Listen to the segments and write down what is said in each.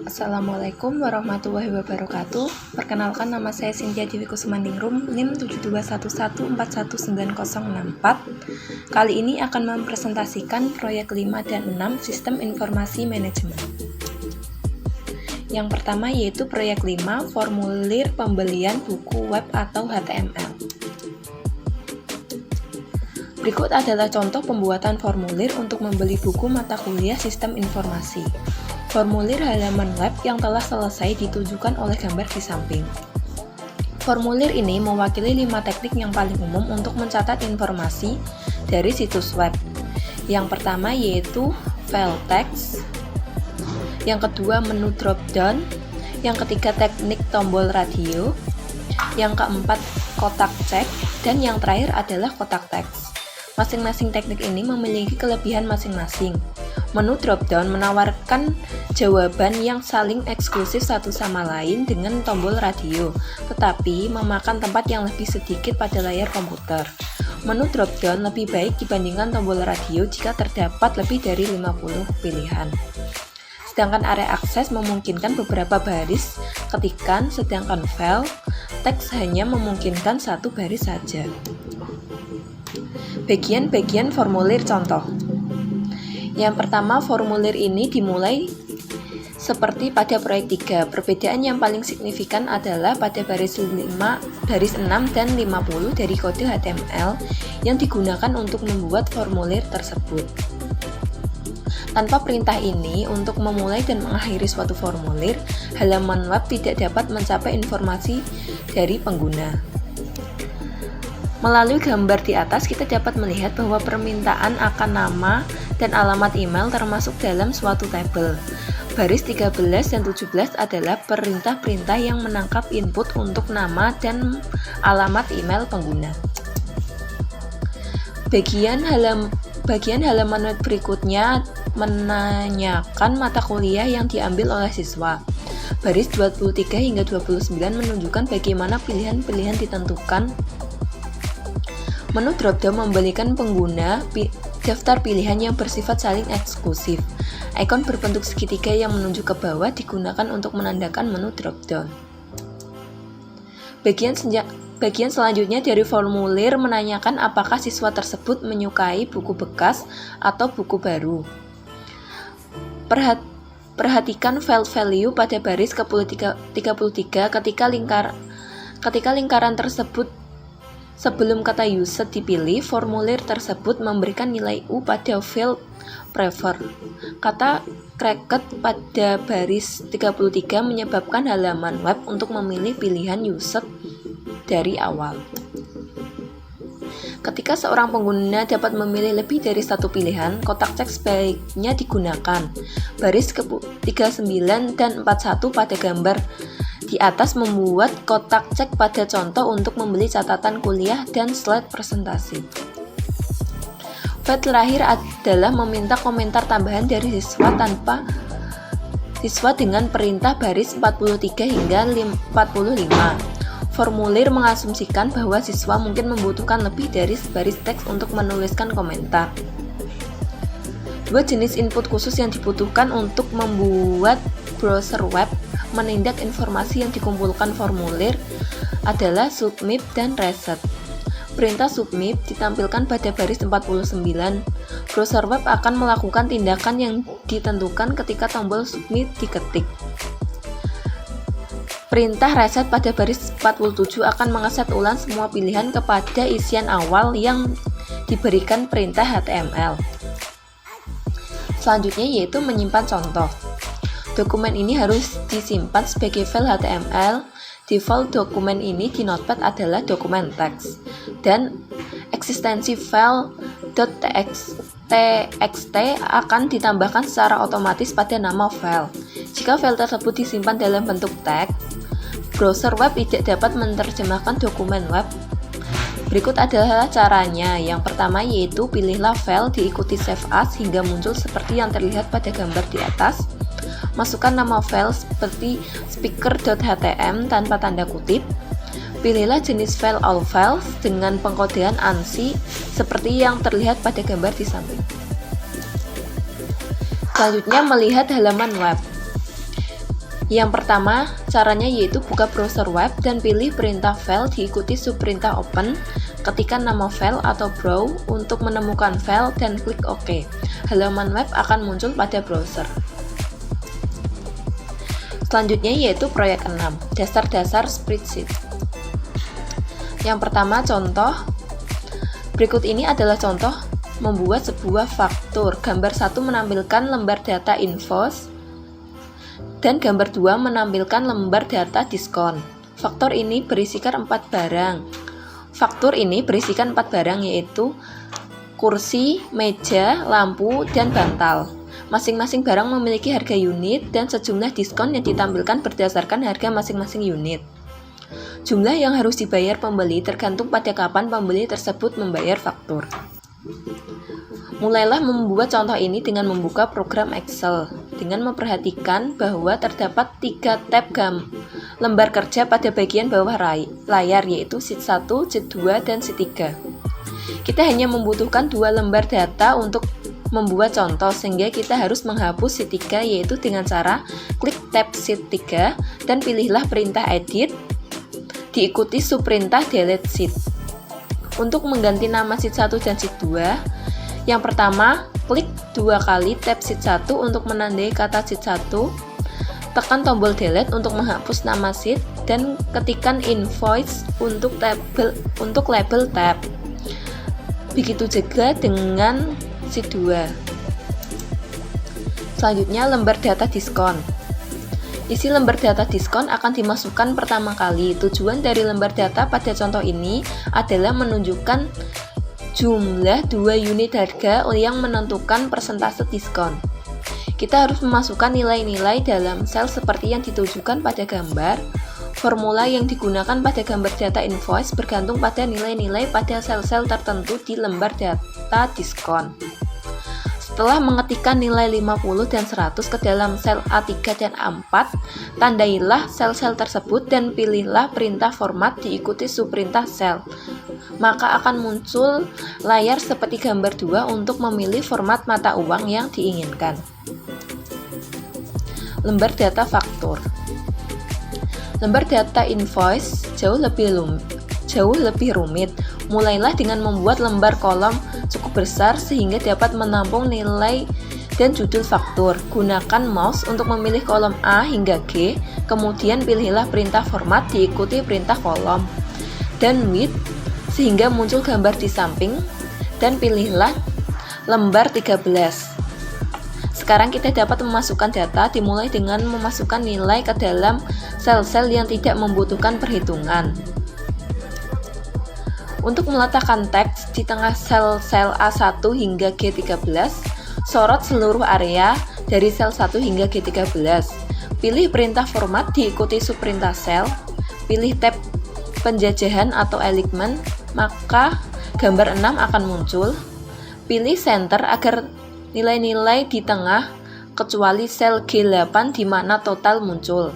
Assalamualaikum warahmatullahi wabarakatuh. Perkenalkan, nama saya Cynthia Dewi Kusumandingrum, NIM 7211419064. Kali ini akan mempresentasikan proyek 5 dan 6 Sistem Informasi Manajemen. Yang pertama yaitu proyek 5, formulir pembelian buku web atau HTML. Berikut adalah contoh pembuatan formulir untuk membeli buku mata kuliah Sistem Informasi. Formulir halaman web yang telah selesai ditujukan oleh gambar di samping. Formulir ini mewakili 5 teknik yang paling umum untuk mencatat informasi dari situs web. Yang pertama yaitu file text, yang kedua menu drop down, yang ketiga teknik tombol radio, yang keempat kotak cek, dan yang terakhir adalah kotak teks. Masing-masing teknik ini memiliki kelebihan masing-masing. Menu drop-down menawarkan jawaban yang saling eksklusif satu sama lain dengan tombol radio, tetapi memakan tempat yang lebih sedikit pada layar komputer. Menu drop-down lebih baik dibandingkan tombol radio jika terdapat lebih dari 50 pilihan. Sedangkan area akses memungkinkan beberapa baris ketikan, sedangkan file teks hanya memungkinkan satu baris saja. Bagian-bagian formulir contoh. Yang pertama, formulir ini dimulai seperti pada proyek 3. Perbedaan yang paling signifikan adalah pada baris 6 dan 50 dari kode HTML yang digunakan untuk membuat formulir tersebut. Tanpa perintah ini, untuk memulai dan mengakhiri suatu formulir, halaman web tidak dapat mencapai informasi dari pengguna. Melalui gambar di atas, kita dapat melihat bahwa permintaan akan nama dan alamat email termasuk dalam suatu tabel. Baris 13 dan 17 adalah perintah-perintah yang menangkap input untuk nama dan alamat email pengguna. Bagian halaman web berikutnya menanyakan mata kuliah yang diambil oleh siswa. Baris 23 hingga 29 menunjukkan bagaimana pilihan-pilihan ditentukan. Menu drop-down memberikan pengguna daftar pilihan yang bersifat saling eksklusif. Ikon berbentuk segitiga yang menunjuk ke bawah digunakan untuk menandakan menu drop-down. Bagian selanjutnya dari formulir menanyakan apakah siswa tersebut menyukai buku bekas atau buku baru. Perhatikan file value pada baris ke-33 ketika lingkaran tersebut. Sebelum kata used dipilih, formulir tersebut memberikan nilai U pada field prefer. Kata cracked pada baris 33 menyebabkan halaman web untuk memilih pilihan used dari awal. Ketika seorang pengguna dapat memilih lebih dari satu pilihan, kotak cek sebaiknya digunakan. Baris ke-39 dan 41 pada gambar di atas membuat kotak cek pada contoh untuk membeli catatan kuliah dan slide presentasi. File terakhir adalah meminta komentar tambahan dari siswa dengan perintah baris 43 hingga 45. Formulir mengasumsikan bahwa siswa mungkin membutuhkan lebih dari sebaris teks untuk menuliskan komentar. Dua jenis input khusus yang dibutuhkan untuk membuat browser web menindak informasi yang dikumpulkan formulir adalah submit dan reset. Perintah submit ditampilkan pada baris 49. Browser web akan melakukan tindakan yang ditentukan ketika tombol submit diketik. Perintah reset pada baris 47 akan mengeset ulang semua pilihan kepada isian awal yang diberikan perintah HTML. Selanjutnya yaitu menyimpan contoh. Dokumen ini harus disimpan sebagai file HTML. Default dokumen ini di Notepad adalah dokumen teks, dan eksistensi file .txt akan ditambahkan secara otomatis pada nama file. Jika file tersebut disimpan dalam bentuk teks, browser web tidak dapat menerjemahkan dokumen web. Berikut adalah caranya. Yang pertama yaitu pilihlah file, diikuti save as hingga muncul seperti yang terlihat pada gambar di atas. Masukkan nama file seperti speaker.htm tanpa tanda kutip. Pilihlah jenis file all files dengan pengkodean ANSI seperti yang terlihat pada gambar di samping. Selanjutnya melihat halaman web. Yang pertama, caranya yaitu buka browser web dan pilih perintah file diikuti subperintah open, ketikkan nama file atau browse untuk menemukan file dan klik OK. Halaman web akan muncul pada browser. Selanjutnya yaitu proyek 6, dasar-dasar spreadsheet. Yang pertama, contoh. Berikut ini adalah contoh membuat sebuah faktur. Gambar 1 menampilkan lembar data invoice dan gambar 2 menampilkan lembar data diskon. Faktur ini berisikan 4 barang. Faktur ini berisikan 4 barang yaitu kursi, meja, lampu, dan bantal. Masing-masing barang memiliki harga unit dan sejumlah diskon yang ditampilkan berdasarkan harga masing-masing unit. Jumlah yang harus dibayar pembeli tergantung pada kapan pembeli tersebut membayar faktur. Mulailah membuat contoh ini dengan membuka program Excel, dengan memperhatikan bahwa terdapat 3 tab lembar kerja pada bagian bawah layar, yaitu sheet 1, sheet 2, dan sheet 3. Kita hanya membutuhkan 2 lembar data untuk membuat contoh, sehingga kita harus menghapus sheet 3, yaitu dengan cara klik tab sheet 3 dan pilihlah perintah edit, diikuti subperintah delete sheet. Untuk mengganti nama sheet 1 dan sheet 2, yang pertama, klik 2 kali tab sheet 1 untuk menandai kata sheet 1, tekan tombol delete untuk menghapus nama sheet, dan ketikkan invoice untuk label tab. Begitu juga dengan sheet 2. Selanjutnya, lembar data diskon. Isi lembar data diskon akan dimasukkan pertama kali. Tujuan dari lembar data pada contoh ini adalah menunjukkan jumlah 2 unit harga yang menentukan persentase diskon. Kita harus memasukkan nilai-nilai dalam sel seperti yang ditujukan pada gambar. Formula yang digunakan pada gambar data invoice bergantung pada nilai-nilai pada sel-sel tertentu di lembar data diskon. Setelah mengetikkan nilai 50 dan 100 ke dalam sel A3 dan A4, tandailah sel-sel tersebut dan pilihlah perintah format diikuti subperintah sel. Maka akan muncul layar seperti gambar 2 untuk memilih format mata uang yang diinginkan. Lembar data faktur. Lembar data invoice jauh lebih rumit. Mulailah dengan membuat lembar kolom cukup besar sehingga dapat menampung nilai dan judul faktur. Gunakan mouse untuk memilih kolom A hingga G, kemudian pilihlah perintah format diikuti perintah kolom dan width sehingga muncul gambar di samping, dan pilihlah lembar 13. Sekarang kita dapat memasukkan data, dimulai dengan memasukkan nilai ke dalam sel-sel yang tidak membutuhkan perhitungan. Untuk meletakkan teks di tengah sel-sel A1 hingga G13, sorot seluruh area dari sel 1 hingga G13. Pilih perintah format diikuti subperintah sel, pilih tab penjajahan atau alignment, maka gambar 6 akan muncul. Pilih center agar nilai-nilai di tengah kecuali sel G8 di mana total muncul.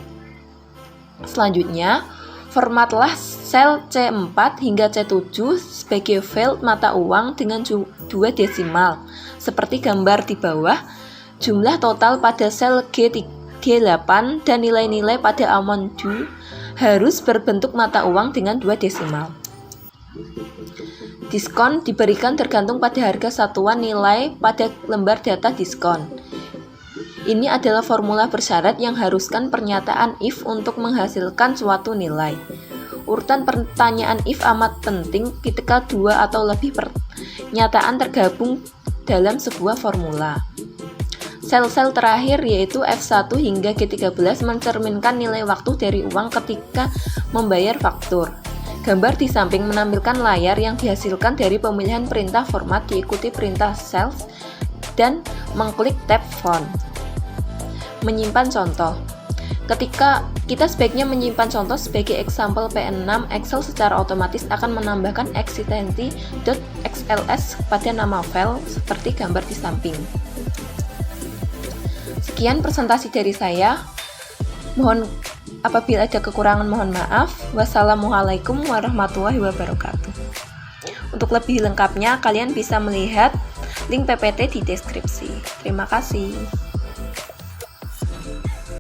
Selanjutnya, formatlah sel C4 hingga C7 sebagai field mata uang dengan 2 desimal. Seperti gambar di bawah, jumlah total pada sel G8 dan nilai-nilai pada amount due harus berbentuk mata uang dengan 2 desimal. Diskon diberikan tergantung pada harga satuan nilai pada lembar data diskon. Ini adalah formula bersyarat yang haruskan pernyataan if untuk menghasilkan suatu nilai. Urutan pertanyaan if amat penting ketika 2 atau lebih pernyataan tergabung dalam sebuah formula. Sel-sel terakhir yaitu F1 hingga G13 mencerminkan nilai waktu dari uang ketika membayar faktur. Gambar di samping menampilkan layar yang dihasilkan dari pemilihan perintah format diikuti perintah cells dan mengklik tab font. Menyimpan contoh. Ketika kita sebaiknya menyimpan contoh sebagai example P6, Excel secara otomatis akan menambahkan exitentity.xls pada nama file seperti gambar di samping. Sekian presentasi dari saya. Mohon apabila ada kekurangan mohon maaf. Wassalamualaikum warahmatullahi wabarakatuh. Untuk lebih lengkapnya kalian bisa melihat link PPT di deskripsi. Terima kasih.